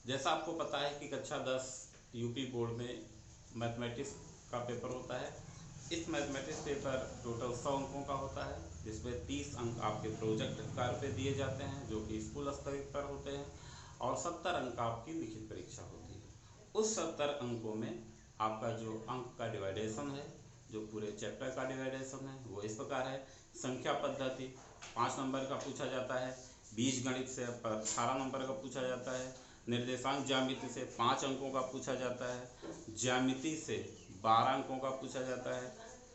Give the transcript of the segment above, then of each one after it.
जैसा आपको पता है कि कक्षा 10 यूपी बोर्ड में मैथमेटिक्स का पेपर होता है। इस मैथमेटिक्स पेपर टोटल 100 अंकों का होता है, जिसमें 30 अंक आपके प्रोजेक्ट कार्य पे दिए जाते हैं जो कि स्कूल स्तर पर होते हैं, और 70 अंक आपकी लिखित परीक्षा होती है। उस 70 अंकों में आपका जो अंक का डिवाइडेशन है, जो पूरे चैप्टर का डिवाइडेशन है, वो इस प्रकार है। संख्या पद्धति 5 नंबर का पूछा जाता है, बीजगणित से 18 नंबर का पूछा जाता है, निर्देशांक ज्यामिति से 5 अंकों का पूछा जाता है, ज्यामिति से 12 अंकों का पूछा जाता है।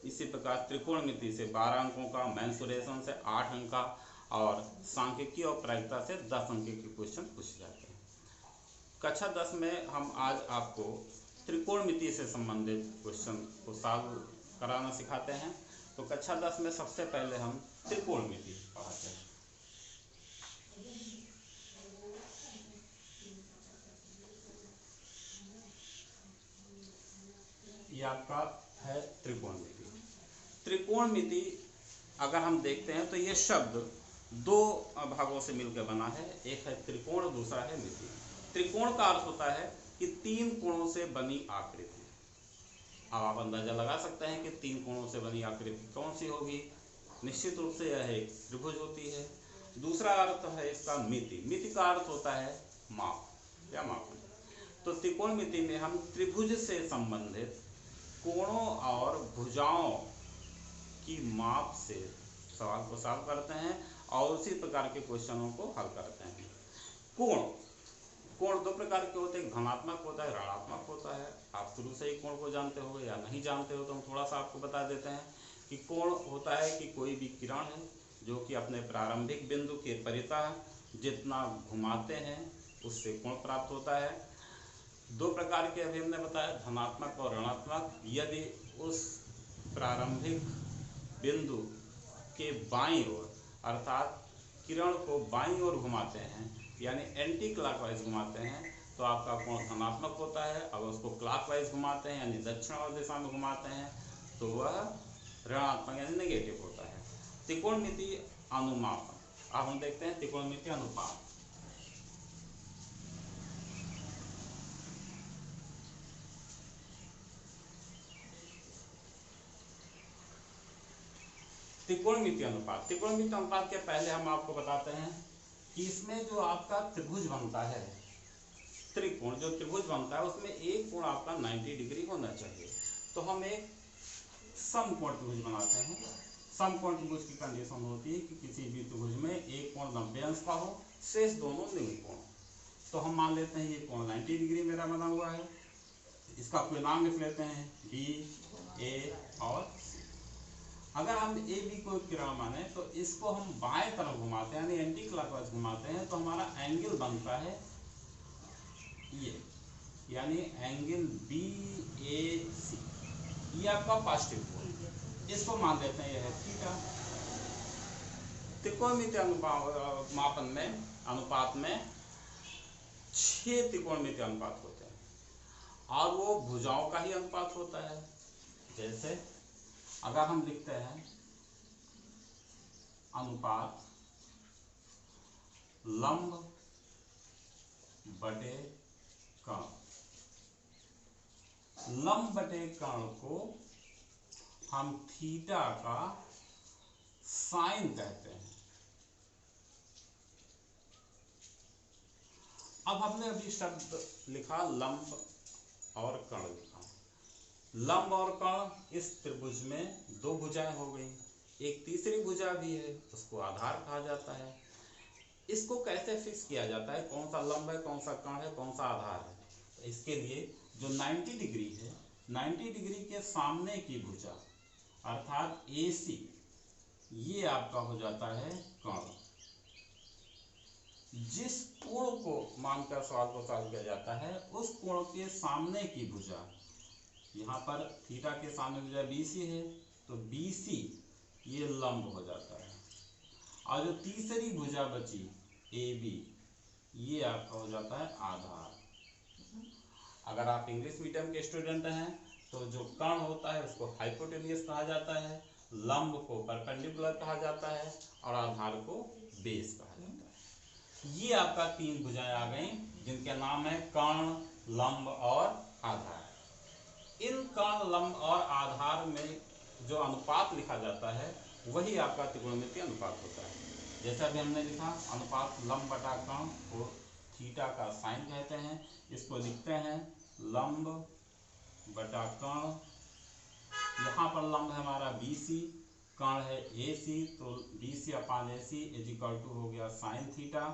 इसी प्रकार त्रिकोणमिति से 12 अंकों का, मेंसुरेशन से 8 अंक का, और सांख्यिकी और प्रायिकता से 10 अंक के क्वेश्चन पूछे जाते हैं। कक्षा 10 में हम आज आपको त्रिकोणमिति से संबंधित क्वेश्चन को सॉल्व कराना सिखाते हैं। तो कक्षा 10 में सबसे पहले हम त्रिकोणमिति पढ़ाते हैं। ये आपका है त्रिकोणमिति। त्रिकोणमिति अगर हम देखते हैं तो ये शब्द दो भागों से मिलकर बना है, एक है त्रिकोण, दूसरा है मिति। त्रिकोण का अर्थ होता है कि 3 कोणों से बनी आकृति। अब आप अंदाजा लगा सकते हैं कि 3 कोणों से बनी आकृति कौन सी होगी। निश्चित रूप से यह एक त्रिभुज होती है। दूसरा अर्थ है इसका मिति। मिति का अर्थ होता है माप या मापन। तो त्रिकोणमिति में हम त्रिभुज से संबंधित कोणों और भुजाओं की माप से सवाल को सॉल्व करते हैं और उसी प्रकार के क्वेश्चनों को हल करते हैं। कोण 2 प्रकार के होते हैं, धनात्मक होता है, ऋणात्मक होता है। आप शुरू से ही कोण को जानते हो या नहीं जानते हो तो हम थोड़ा सा आपको बता देते हैं कि कोण होता है कि कोई भी किरण है जो कि अपने प्रारंभिक बिंदु के परितः जितना घुमाते हैं उससे कोण प्राप्त होता है। 2 प्रकार के अभी हमने बताया, धनात्मक और ऋणात्मक। यदि उस प्रारंभिक बिंदु के बाईं ओर अर्थात किरण को बाईं ओर घुमाते हैं यानी एंटी क्लॉकवाइज घुमाते हैं तो आपका कोण धनात्मक होता है। अगर उसको क्लॉकवाइज घुमाते हैं यानी दक्षिणावर्त दिशा में घुमाते हैं तो वह ऋणात्मक यानी नेगेटिव होता है। त्रिकोणमिति अनुमापन। अब हम देखते हैं त्रिकोणमिति अनुपात। त्रिकोणमिति अनुपात। त्रिकोणमिति अनुपात के पहले हम आपको बताते हैं कि इसमें जो आपका त्रिभुज बनता है, त्रिकोण जो त्रिभुज बनता है उसमें एक कोण आपका 90 डिग्री होना चाहिए। तो हम एक समकोण त्रिभुज बनाते हैं। समकोण त्रिभुज की कंडीशन होती है कि किसी भी त्रिभुज में एक कोण 90 अंश का हो, शेष दोनों निम्न कोण। तो हम मान लेते हैं ये कोण 90 डिग्री मेरा बना हुआ है। इसका पूर्णांक लिख लेते हैं बी, ए और सी। अगर हम ए बी को किरण माने तो इसको हम बाएं तरफ घुमाते हैं यानी एंटी क्लॉकवाइज घुमाते हैं तो हमारा एंगल बनता है ये, यानी एंगल बी ए सी। ये आपका पॉजिटिव कोण, इसको मान लेते हैं यह है थीटा। त्रिकोणमिति मापन में अनुपात में 6 त्रिकोणमिति अनुपात होते हैं और वो भुजाओं का ही अनुपात होता है। जैसे अगर हम लिखते हैं अनुपात लंब बटे कर्ण। लंब बटे कर्ण को हम थीटा का साइन कहते हैं। अब हमने अभी शब्द लिखा लंब और कर्ण लिखा। लंब और कर्ण इस त्रिभुज में 2 भुजाएं हो गई, एक तीसरी भुजा भी है उसको आधार कहा जाता है। इसको कैसे फिक्स किया जाता है, कौन सा लंब है, कौन सा कर्ण है, कौन सा आधार है। तो इसके लिए जो 90 डिग्री है, 90 डिग्री के सामने की भुजा अर्थात AC, ये आपका हो जाता है कर्ण। जिस कोण को मानकर सवाल को सॉल्व किया जाता है उस कोण के सामने की भुजा, यहाँ पर थीटा के सामने भुजा BC है तो BC ये लंब हो जाता है। और जो तीसरी भुजा बची AB, ये आपका हो जाता है आधार। अगर आप इंग्लिश मीडियम के स्टूडेंट हैं तो जो कर्ण होता है उसको हाइपोटेन्यूस कहा जाता है, लंब को परपेंडिकुलर कहा जाता है और आधार को बेस कहा जाता है। ये आपका तीन भुजाएं आ गई जिनके नाम है कर्ण, लंब और आधार। इन कर्ण, लंब और आधार में जो अनुपात लिखा जाता है वही आपका त्रिकोणमितीय अनुपात होता है। जैसा भी हमने लिखा, अनुपात लंब बटा कर्ण को थीटा का साइन कहते हैं। इसको लिखते हैं लंब बटा कर्ण। यहाँ पर लंब है हमारा BC, कर्ण है AC, तो BC upon AC is equal to हो गया साइन थीटा।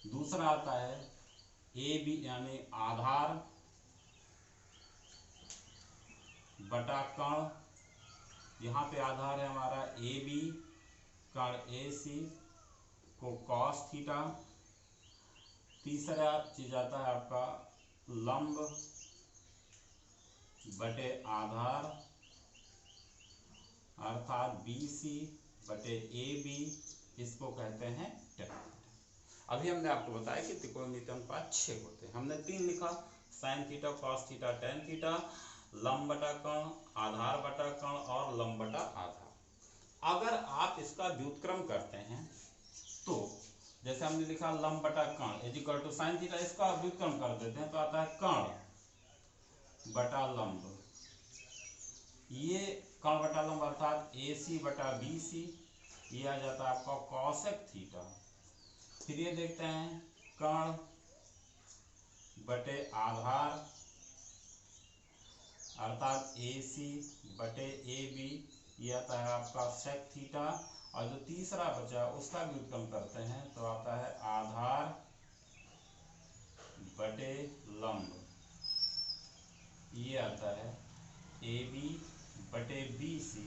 दूसरा आता है AB यानी आधार बटा कर्ण, यहाँ पे आधार है हमारा AB, कर्ण AC को cos थीटा। तीसरा चीज आता है आपका लंब बटे आधार अर्थात BC बटे AB, इसको कहते हैं tan। अभी हमने आपको बताया कि त्रिकोणमितीय अनुपात 6 होते हैं। हमने 3 लिखा, sign theta, cos theta, tan theta, लंब बटा कर्ण, आधार बटा कर्ण और लंब बटा आधार। अगर आप इसका व्युत्क्रम करते हैं तो जैसे हमने लिखा लंब बटा कर्ण is equal to sine theta, इसका व्युत्क्रम कर देते हैं तो आता है कर्ण बटा लंब। ये कर्ण बटा लंब अर्थात AC बटा BC, ये आ जाता है आपका कॉसेक थीटा। फिर ये देखते हैं कर्ण बटे आधार अर्थात AC बटे AB, ये आता है आपका सेक थीटा। और जो तीसरा बचा उसका व्युत्क्रम करते हैं तो आता है आधार बटे लंब, ये आता है AB बटे BC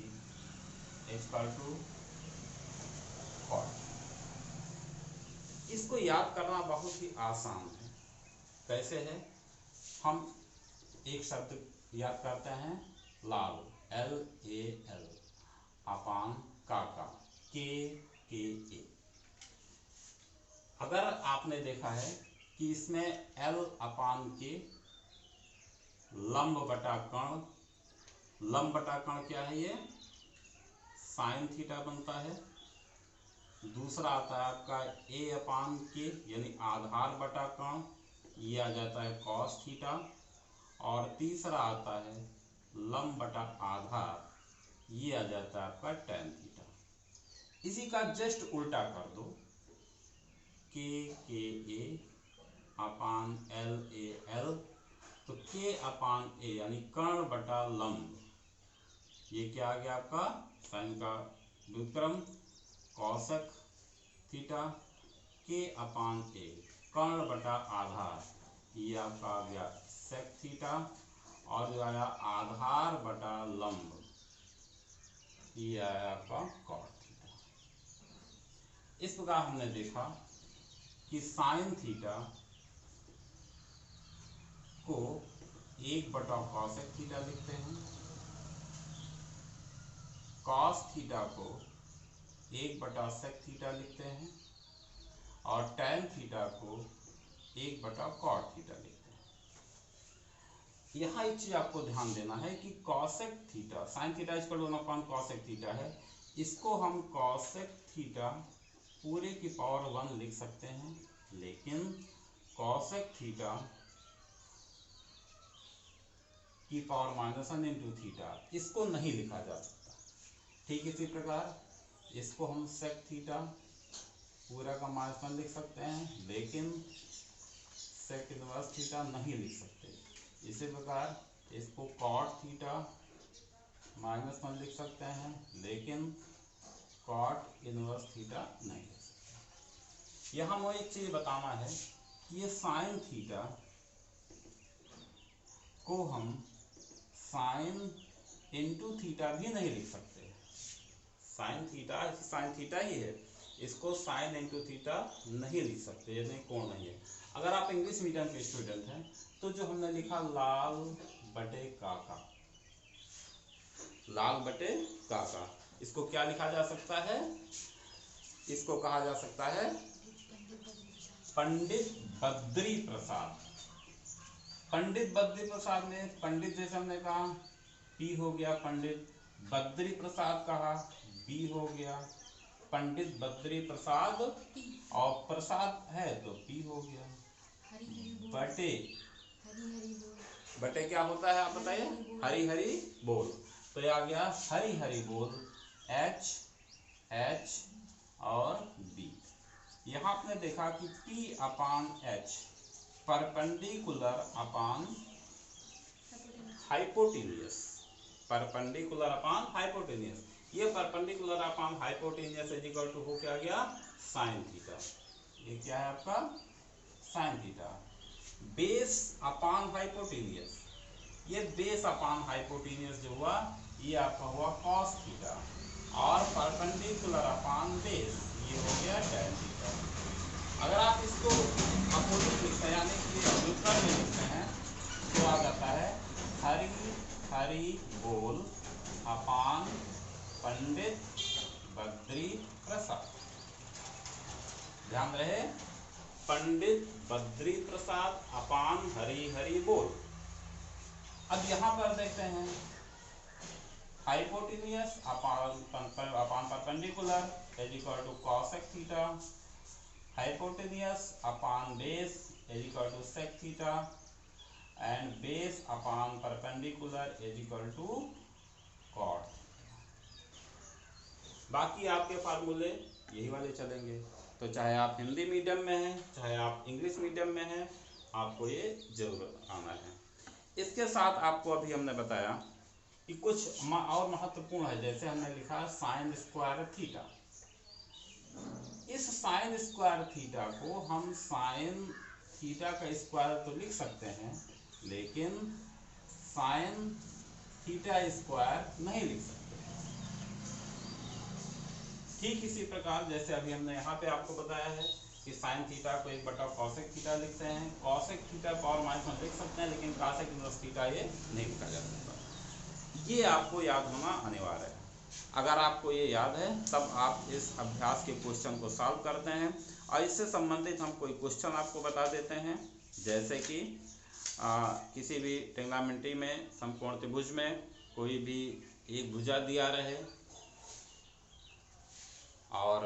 इक्वल टू कॉट। इसको याद करना बहुत ही आसान है। कैसे है? हम एक शब्द याद करते हैं लाल, LAL अपान काका, KKA। अगर आपने देखा है कि इसमें L अपान के लंब बटा कर्ण, लंब बटा कर्ण क्या है? ये साइन थीटा बनता है। दूसरा आता है आपका A अपान के यानी आधार बटा कर्ण, ये आ जाता है कॉस थीटा। और तीसरा आता है लंब बटा आधार, ये आ जाता है आपका टेन थीटा। इसी का जस्ट उल्टा कर दो, KKA अपान LAL, तो K अपान A यानी कर्ण बटा लंब, ये क्या आ गया आपका साइन का व्युत्क्रम cosec theta. K upon A कर्ण बटा आधार, ये आपका आ गया सेक थीटा। और जो आया आधार बटा लंब, ये आया आपका कॉट थीटा। इस प्रकार हमने देखा कि साइन थीटा को 1 बटा कॉसेक थीटा लिखते हैं, कॉस थीटा को 1 बटा सेक थीटा लिखते हैं और टेन थीटा को 1 बटा कॉट थीटा लिखते हैं। यहाँ एक चीज आपको ध्यान देना है कि cosec theta, sine theta equal to 1 upon cosec theta है, इसको हम कॉसेक थीटा पूरे की पावर 1 लिख सकते हैं, लेकिन कॉसेक थीटा की पावर -1 इंटू थीटा इसको नहीं लिखा जा सकता। ठीक इसी प्रकार इसको हम सेक थीटा पूरा का -1 लिख सकते हैं, लेकिन सेक इनवर्स थीटा नहीं लिख सकते। इसी प्रकार इसको कॉट थीटा -1 लिख सकते हैं, लेकिन कॉट इनवर्स थीटा नहीं लिख सकते। यहाँ मुझे एक चीज बताना है कि ये साइन थीटा को हम साइन इंटू थीटा भी नहीं लिख सकते। साइन थीटा ही है, इसको साइन इंटू थीटा नहीं लिख सकते, ये नहीं कोण नहीं है। अगर आप इंग्लिश मीडियम के स्टूडेंट हैं तो जो हमने लिखा लाल बटे काका, लाल बटे काका, इसको क्या लिखा जा सकता है? इसको कहा जा सकता है पंडित बद्री प्रसाद। पंडित बद्री प्रसाद में पंडित जैसे हमने कहा P हो गया, पंडित बद्री प्रसाद कहा B हो गया, पंडित बद्री प्रसाद, और प्रसाद है तो पी हो गया। बटे क्या होता है आप बताइए? हरी हरी बोल। तो ये आ गया हरी हरी बोल, H H और B। यहाँ आपने देखा कि P/H perpendicular upon hypotenuse, perpendicular upon hypotenuse. ये perpendicular upon hypotenuse is equal to हो क्या गया? Sine theta. ये क्या है आपका? Sine theta. Base upon hypotenuse, ये बेस अपॉन हाइपोटेन्यूस जो हुआ ये आपका हुआ कॉस थीटा, और परपेंडिकुलर अपॉन बेस ये हो गया टैन थीटा। अगर आप इसको अपोजिट लिखते हैं यानी कि व्युत्क्रम में लिखते हैं तो आ जाता है हरी हरी बोल अपॉन पंडित बद्री प्रसाद। ध्यान रहे, पंडित बद्री प्रसाद अपॉन हरी हरी बोल। अब यहाँ पर देखते हैं hypotenuse upon perpendicular is equal to cosec theta, hypotenuse upon base is equal to sec theta, and base upon perpendicular is equal to cot. बाकी आपके फार्मूले यही वाले चलेंगे। तो चाहे आप हिंदी मीडियम में हैं, चाहे आप इंग्लिश मीडियम में हैं, आपको ये जरूर आना है। इसके साथ आपको अभी हमने बताया कि कुछ और महत्वपूर्ण है, जैसे हमने लिखा साइन स्क्वायर थीटा। इस साइन स्क्वायर थीटा को हम साइन थीटा का स्क्वायर तो लिख सकते हैं, लेकिन साइन थीटा स्क्वायर नहीं लिख सकते। ठीक इसी प्रकार जैसे अभी हमने यहाँ पे आपको बताया है कि साइन थीटा को 1/कॉसेक थीटा लिखते हैं, कॉसेक थीटा पावर -1 लिख सकते हैं, लेकिन कॉसेक इनवर्स थीटा ये नहीं लिखा जा सकता। ये आपको याद होना अनिवार्य है। अगर आपको ये याद है तब आप इस अभ्यास के क्वेश्चन को सॉल्व करते हैं। और इससे संबंधित हम कोई क्वेश्चन आपको बता देते हैं, जैसे कि किसी भी ट्रिग्नोमेट्री में समकोण त्रिभुज में कोई भी एक भुजा दिया रहे और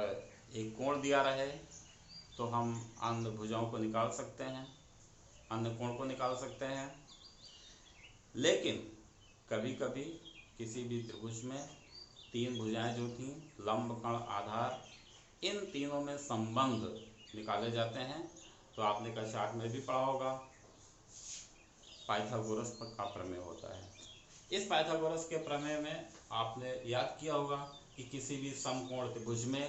एक कोण दिया रहे, तो हम अन्य भुजाओं को निकाल सकते हैं, अन्य कोण को निकाल सकते हैं। लेकिन कभी कभी किसी भी त्रिभुज में 3 भुजाएं जो थीं, लंब कर्ण आधार, इन तीनों में संबंध निकाले जाते हैं। तो आपने कक्षा 8 में भी पढ़ा होगा, पाइथागोरस का प्रमेय होता है। इस पाइथागोरस के प्रमेय में आपने याद किया होगा कि किसी भी समकोण त्रिभुज में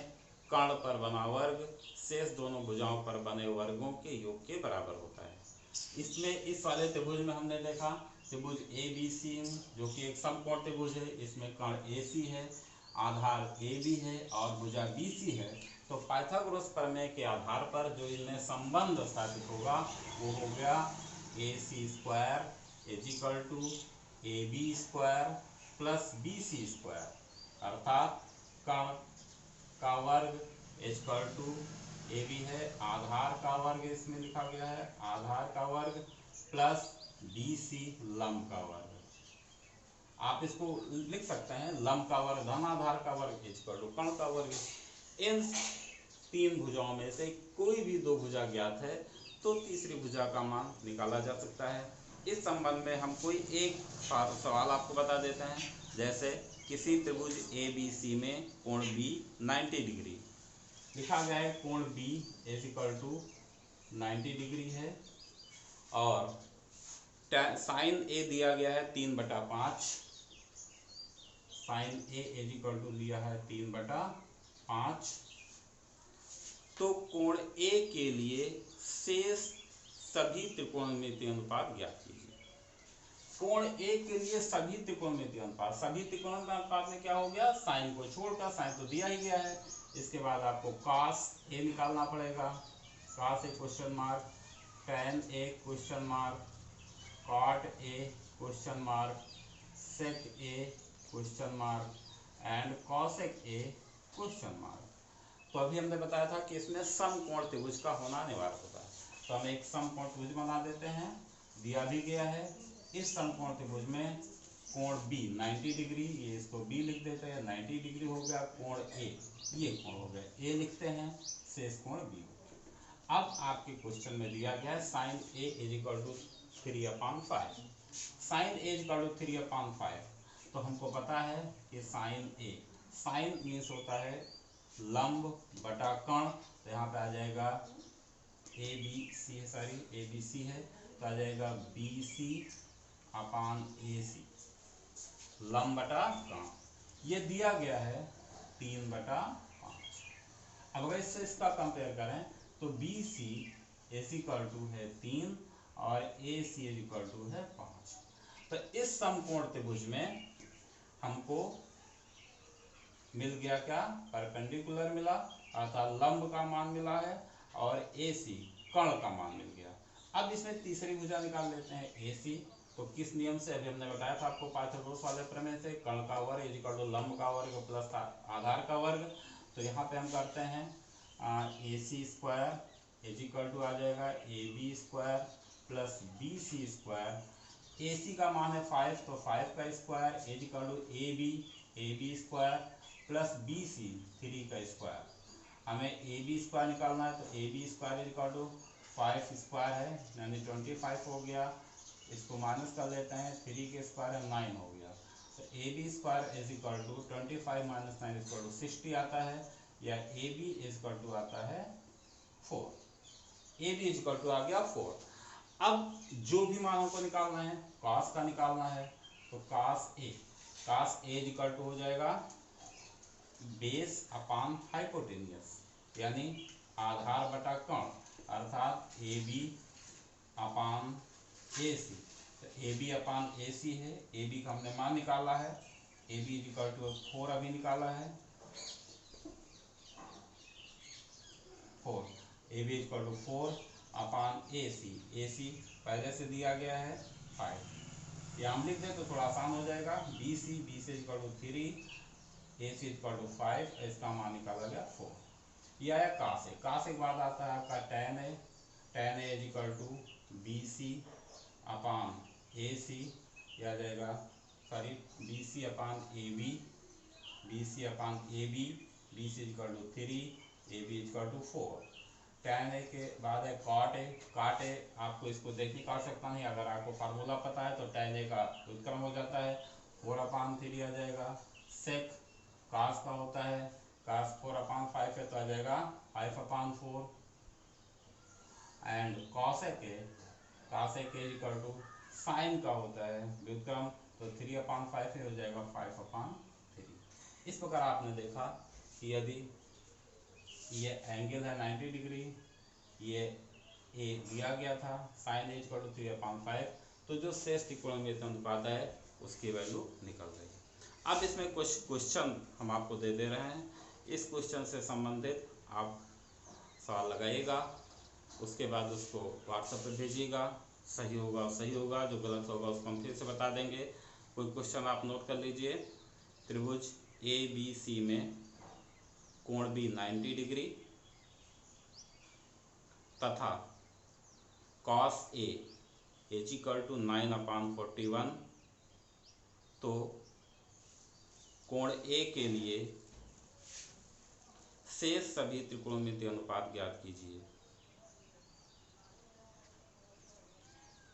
कर्ण पर बना वर्ग शेष दोनों भुजाओं पर बने वर्गों के योग के बराबर होता है। इसमें इस वाले त्रिभुज में हमने देखा त्रिभुज ABC जो कि एक समकोण त्रिभुज है, इसमें कर्ण AC है, आधार AB है और भुजा BC है। तो पाइथागोरस प्रमेय के आधार पर जो इनमें संबंध स्थापित होगा वो हो गया AC square is equal to AB square plus BC square, अर्थात कर्ण का वर्ग इक्वल टू AB है, आधार का वर्ग इसमें लिखा गया है, आधार का वर्ग प्लस BC लंब का वर्ग। आप इसको लिख सकते हैं लंब का वर्ग धन आधार का वर्ग इक्वल टू कर्ण का वर्ग। इन 3 भुजाओं में से कोई भी 2 भुजा ज्ञात है तो तीसरी भुजा का मान निकाला जा सकता है। इस संबंध में हम कोई एक सवाल आपको बता देते हैं, जैसे किसी त्रिभुज ABC में कोण B 90 डिग्री लिखा गया है, कोण B is equal to 90 degree है और साइन A दिया गया है 3/5, sine A is equal to लिया है 3/5। तो कोण A के लिए शेष सभी त्रिकोणमितीय अनुपात ज्ञात कीजिए। कोण A के लिए सभी त्रिकोणमितीय अनुपात, सभी त्रिकोणमितीय अनुपात में क्या हो गया, साइन को छोड़कर, साइन तो दिया ही गया है। इसके बाद आपको cos A निकालना पड़ेगा, cos A question mark, tan A question mark, cot A question mark, sec A question mark and cosec A question mark. तो अभी हमने बताया था कि इसमें समकोण त्रिभुज का होना अनिवार्य होता है। तो हम एक समकोण त्रिभुज बना देते हैं, दिया भी गया है। इस समकोण त्रिभुज में कोण बी 90 डिग्री, ये इसको बी लिख देते हैं, 90 डिग्री हो गया। कोण ए, ये कोण हो गया, ए लिखते हैं, शेष कोण बी हो गया। अब आपके क्वेश्चन में दिया गया है sine A is equal to 3/5। Sine A is equal to 3/5, तो हमको पता है कि साइन ए, साइन मीन्स होता है लंब बटा कर्ण, तो यहाँ पे आ जाएगा ए बी सी है, सॉरी ए बी सी है, तो आ जाएगा बी सी अपान ए सी, लंब बटा कर्ण। ये दिया गया है 3/5। अब अगर इससे इसका कंपेयर करें तो B C is equal to है 3 और A C is equal to है 5। तो इस समकोण त्रिभुज में हमको मिल गया क्या, परपेंडिकुलर मिला अर्थात लंब का मान मिला है, और ए सी कर्ण का मान मिल गया। अब इसमें तीसरी भुजा निकाल लेते हैं ए सी। तो किस नियम से, अभी हमने बताया था आपको पाइथागोरस वाले प्रमेय से, कर्ण का वर्ग इज इक्वल टू लंब का वर्ग प्लस आधार का वर्ग। तो यहाँ पे हम करते हैं A C square is equal to आ जाएगा A B square plus B C square. A C का मान है 5, तो 5 का square is equal to A B square plus B C 3 का स्क्वायर। हमें ए बी स्क्वायर निकालना है, तो A B square is equal to 5 square है यानी 25 हो गया, इसको माइनस कर लेते हैं, 3 के स्क्वायर है 9 हो गया। तो A B square is equal to 25 minus 9 is equal to 60 आता है, या A B is equal to आता है 4। A B is equal to आ गया 4। अब जो भी मान हमको निकालना है, कॉस का निकालना है, तो cos A is equal to हो जाएगा बेस अपान हाइपोटेनियस, यानी आधार बटा कर्ण, अर्थात ए बी अपान ए सी। तो ए बी अपान ए सी है, ए बी का हमने मान निकाला है, A B is equal to 4 अभी निकाला है, 4, A B is equal to 4 upon A C पहले से दिया गया है 5। ये हम लिख दें तो थोड़ा आसान हो जाएगा, B C is equal to 3, A C is equal to 5, इसका मान निकाला गया 4। ये आया कास ए। कास के बाद आता है आपका tan A is equal to B C upon A C, यह आ जाएगा sorry B C upon A B, B C upon A B, B C equal to 3, A B equal to 4। tan A के बाद है cot ए, आपको इसको देखने की आवश्यकता नहीं, अगर आपको फार्मूला पता है तो tan ए का व्युत्क्रम हो जाता है, 4/3 आ जाएगा। sec cos का होता है, cos 4/5 है तो आ जाएगा 5/4। एंड cos ए के इक्वल टू साइन का होता है व्युत्क्रम, तो 3/5 हो जाएगा 5/3। इस प्रकार आपने देखा कि यदि ये एंगल है 90 डिग्री, ये ए दिया गया था, साइन ए इक्वल टू 3/5, तो जो शेष त्रिकोणमितीय अनुपात है उसकी वैल्यू निकल गई। अब इसमें कुछ क्वेश्चन हम आपको दे रहे हैं, इस क्वेश्चन से संबंधित आप सवाल लगाइएगा, उसके बाद उसको व्हाट्सएप पर भेजिएगा, सही होगा, जो गलत होगा उसको हम फिर से बता देंगे। कोई क्वेश्चन आप नोट कर लीजिए, त्रिभुज ए बी सी में कोण बी 90 डिग्री तथा cos A is equal to 9/41, तो कोण ए के लिए शेष सभी त्रिकोणमितीय अनुपात ज्ञात कीजिए।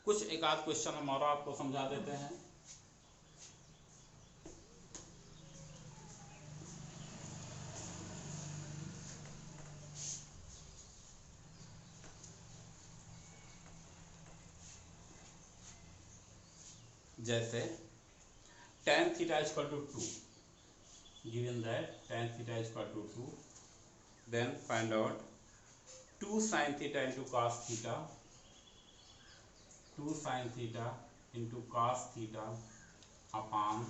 कुछ एक आध क्वेश्चन हम और आपको समझा देते हैं। जैसे tan theta is equal to 2, given that tan theta is equal to 2, then find out 2 sin theta into cos theta, 2 sin theta into cos theta upon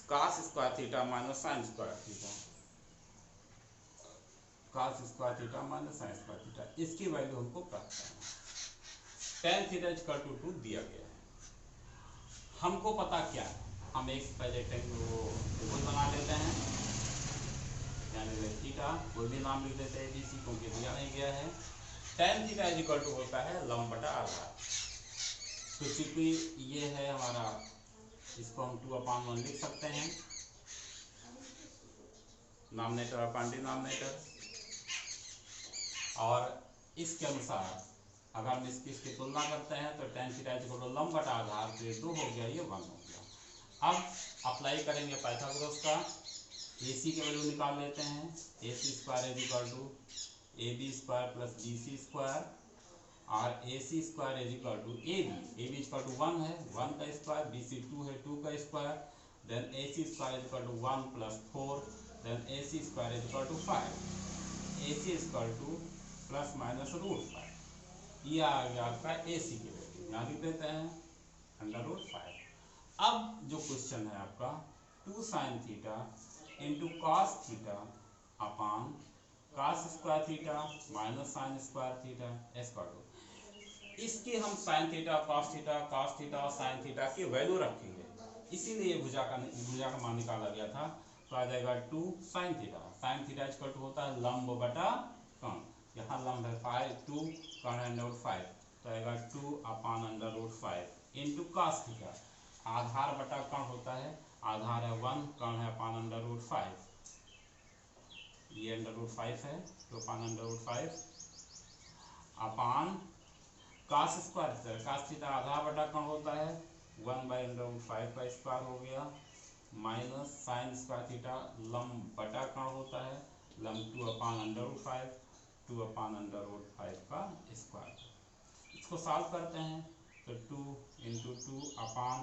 cos square theta minus sin square theta, cos square theta minus sin square theta, इसकी value हमको प्राप्त करना है। tan theta is equal to 2 दिया गया है, हमको पता क्या है, हम एक पहले टेबल बना लेते हैं, यानी थीटा कोई भी नाम लिख देते हैं ABC, क्योंकि दिया नहीं गया है। tan theta is equal to होता है लंब बटा आधार। तो चूंकि ये है हमारा, इसको हम 2/1 लिख सकते हैं, नॉमिनेटर अपॉन डिनॉमिनेटर। और इसके अनुसार अगर हम इसकी तुलना करते हैं तो tan थीटा इक्वल लंब बटा आधार, तो ये 2 हो गया, ये 1 हो गया। अब अप्लाई करेंगे पाइथागोरस का, AC की वैल्यू निकाल लेते हैं। AC square is equal to AB square plus BC square, और AC square is equal to AB equal to 1 है, 1 का स्क्वायर, BC 2 है, 2 का square, then AC square is equal to 1 plus 4, then AC square is equal to 5, AC equal to plus minus √5। ये आ गया आपका AC की value, यहाँ लिख देते हैं √5। अब जो क्वेश्चन है आपका 2 sin theta into cos theta upon cos square theta minus sine square theta equal to, इसकी हम साइन थीटा कॉस थीटा और साइन थीटा की वैल्यू रखेंगे, इसीलिए भुजा का मान निकाला गया था। तो आ जाएगा 2 sin थीटा इक्वल टू होता है लंब बटा कर्ण, यहाँ लंब है 2, कर्ण है √5, तो आएगा 2/√5 इंटू कॉस थीटा, आधार बटा कर्ण होता है, आधार है 1, कर्ण है √5, ये √5 है, तो √5 upon cos square, cos theta आधार बटा कर्ण होता है, 1/√5 का स्क्वायर हो गया, माइनस साइन स्क्वायर थीटा लंब बटा कर्ण होता है, लंब 2/√5, 2/√5 का स्क्वायर। इसको सॉल्व करते हैं तो 2 इंटू 2 अपान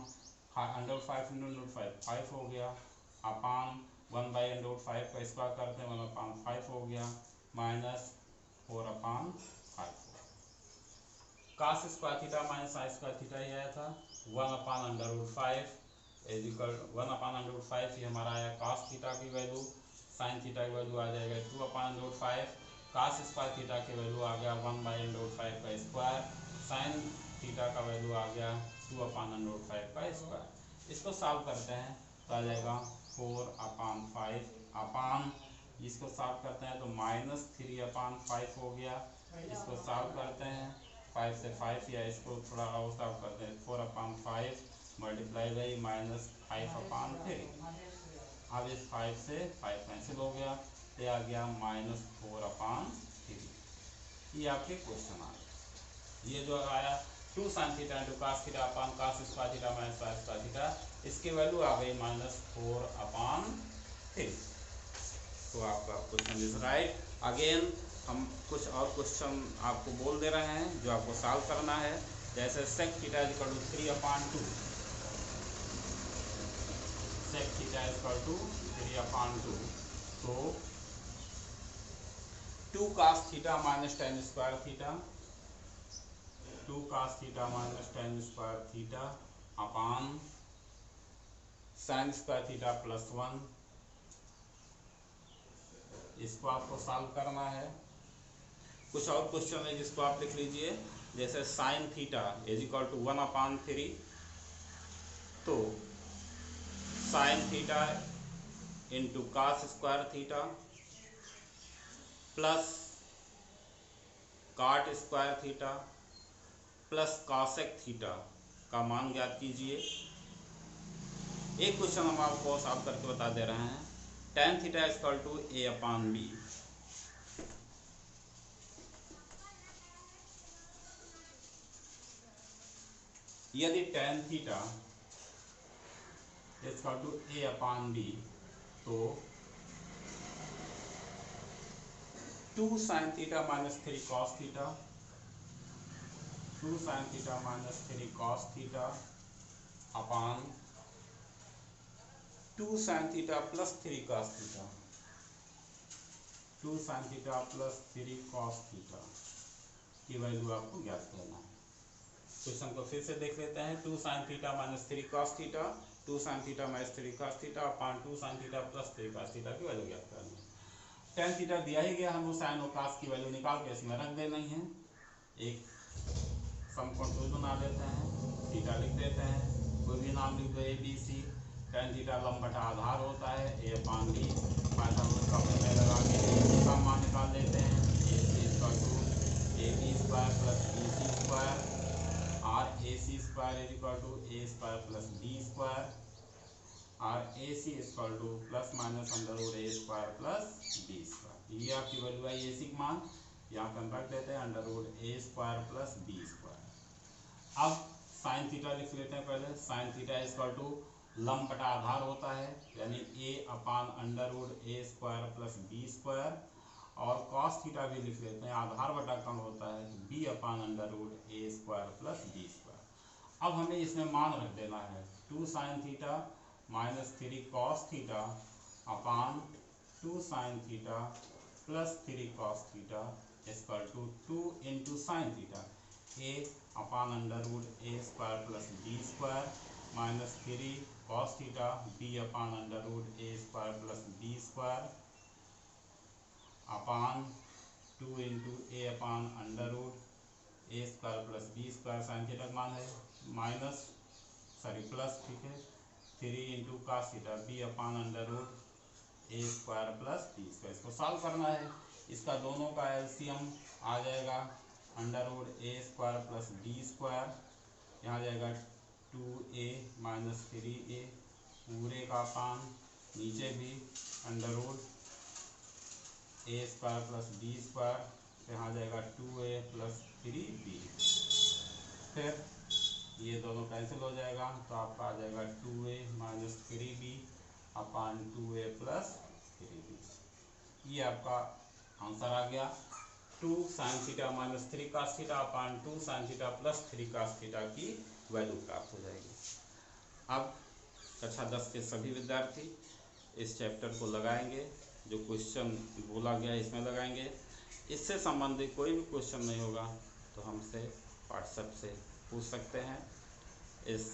√5 5 हो गया, अपान 1/√5 का स्क्वायर करते हैं 1/5 हो गया, minus 4/5। Cos square theta minus sine square theta ही आया था, 1/√5 इज इक्वल 1/√5 ये हमारा आया कॉस थीटा की वैल्यू, साइन थीटा की वैल्यू आ जाएगा 2/√5, कॉस स्क्वायर थीटा की वैल्यू आ गया 1/√5 का स्क्वायर, साइन थीटा का वैल्यू आ गया 2/√5 का स्क्वायर। इसको सॉल्व करते हैं तो आ जाएगा 4/5 अपान, इसको सॉल्व करते हैं तो -3/5 हो गया, इसको सॉल्व करते हैं 5 से 5 या इसको थोड़ा और सॉल्व करते हैं 4/5 मल्टीप्लाई बाई -5/3। अब इस 5 से 5 कैंसिल हो गया, ये आ गया -4/3। ये आपके क्वेश्चन आ गए। ये जो आया 2 sin theta into cos theta upon cos square theta minus sine square theta, इसकी वैल्यू आ गई -4/3। तो आपका क्वेश्चन इज राइट। अगेन हम कुछ और क्वेश्चन आपको बोल दे रहे हैं जो आपको सॉल्व करना है, जैसे sec theta equal to 3/2, sec theta equal to 3/2, तो 2 cos theta minus tan square theta, 2 cos theta minus tan square theta upon sine square theta plus 1, इसको आपको सॉल्व करना है। कुछ और क्वेश्चन है जिसको आप लिख लीजिए, जैसे sine theta is equal to 1/3, तो sine theta into cos square theta plus cot square theta plus cosec theta का मान ज्ञात कीजिए। एक क्वेश्चन हम आपको सॉल्व करके बता दे रहे हैं, tan theta equal to A/B, यदि tan theta equal to A/B, तो 2 sin theta minus 3 cos theta, 2 sin theta minus 3 cos theta upon 2 sin theta plus 3 cos theta, 2 sin theta plus 3 cos theta की value आपको ज्ञात करना है। Question को फिर से देख लेते हैं, 2 sin theta minus 3 cos theta, 2 sin theta minus 3 cos theta upon 2 sin theta plus 3 cos theta की वैल्यू ज्ञात करनी है। tan थीटा दिया ही गया, हम साइन और cos की वैल्यू निकाल के इसमें रख देना ही है। एक समकोण त्रिभुज बना लेते हैं, थीटा लिख देते हैं, कोई भी नाम लिख दो ABC, tan थीटा लंब बटा आधार होता है A/B, पाइथागोरस का प्रमेय लगा के AC का मान निकाल लेते हैं, AC equal to AB square plus BC square, और AC square is equal to A square plus B square और A C equal to plus minus under root A square plus B square. ये आपकी value आई ए सी की मान, यहाँ पर हम रख देते हैं under root A square plus B square. अब साइन थीटा लिख लेते हैं पहले। साइन थीटा इक्वल टू लंब बटा आधार होता है, यानी ए upon under root A square plus B square, और कॉस थीटा भी लिख लेते हैं, आधार बटा कम होता है, तो B upon under root A square plus B square. अब हमें इसमें मान रख देना है 2 sine theta minus 3 cos theta upon 2 sine theta plus 3 cos theta equal to 2 into sine theta A upon under root A square plus B square minus 3 cos theta B upon under root A square plus B square upon 2 into A upon under root A square plus B square. Sine theta का मान है plus, ठीक है, 3 into cos theta B upon under root A square plus B square. इसको solve करना है। इसका दोनों का एलसीएम आ जाएगा under root A square plus B square, यहाँ आ जाएगा 2a माइनस 3a पूरे का अपान नीचे भी under root A square plus B square, यहाँ आ जाएगा 2a प्लस 3b। फिर ये दोनों कैंसिल हो जाएगा तो आपका आ जाएगा 2a माइनस 3b अपान 2a प्लस 3b। ये आपका आंसर आ गया। 2 sine theta minus 3 cos theta upon 2 sine theta plus 3 cos theta की वैल्यू प्राप्त हो जाएगी। अब कक्षा 10 के सभी विद्यार्थी इस चैप्टर को लगाएंगे, जो क्वेश्चन बोला गया इसमें लगाएंगे। इससे संबंधित कोई भी क्वेश्चन नहीं होगा तो हमसे व्हाट्सएप से पूछ सकते हैं। इस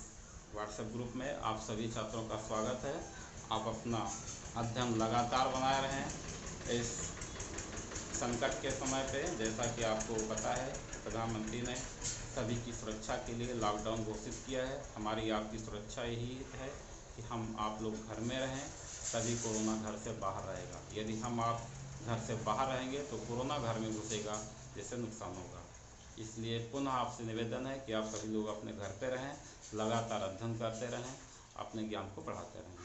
व्हाट्सएप ग्रुप में आप सभी छात्रों का स्वागत है। आप अपना अध्ययन लगातार बनाए रहें। इस संकट के समय पे, जैसा कि आपको पता है, प्रधानमंत्री ने सभी की सुरक्षा के लिए लॉकडाउन घोषित किया है। हमारी आपकी सुरक्षा यही है कि हम आप लोग घर में रहें, तभी कोरोना घर से बाहर रहेगा। यदि हम आप घर से बाहर रहेंगे तो कोरोना घर में घुसेगा, जिससे नुकसान होगा। इसलिए पुनः आपसे निवेदन है कि आप सभी लोग अपने घर पे रहें, लगातार अध्ययन करते रहें, अपने ज्ञान को बढ़ाते रहें।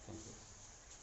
Thank you.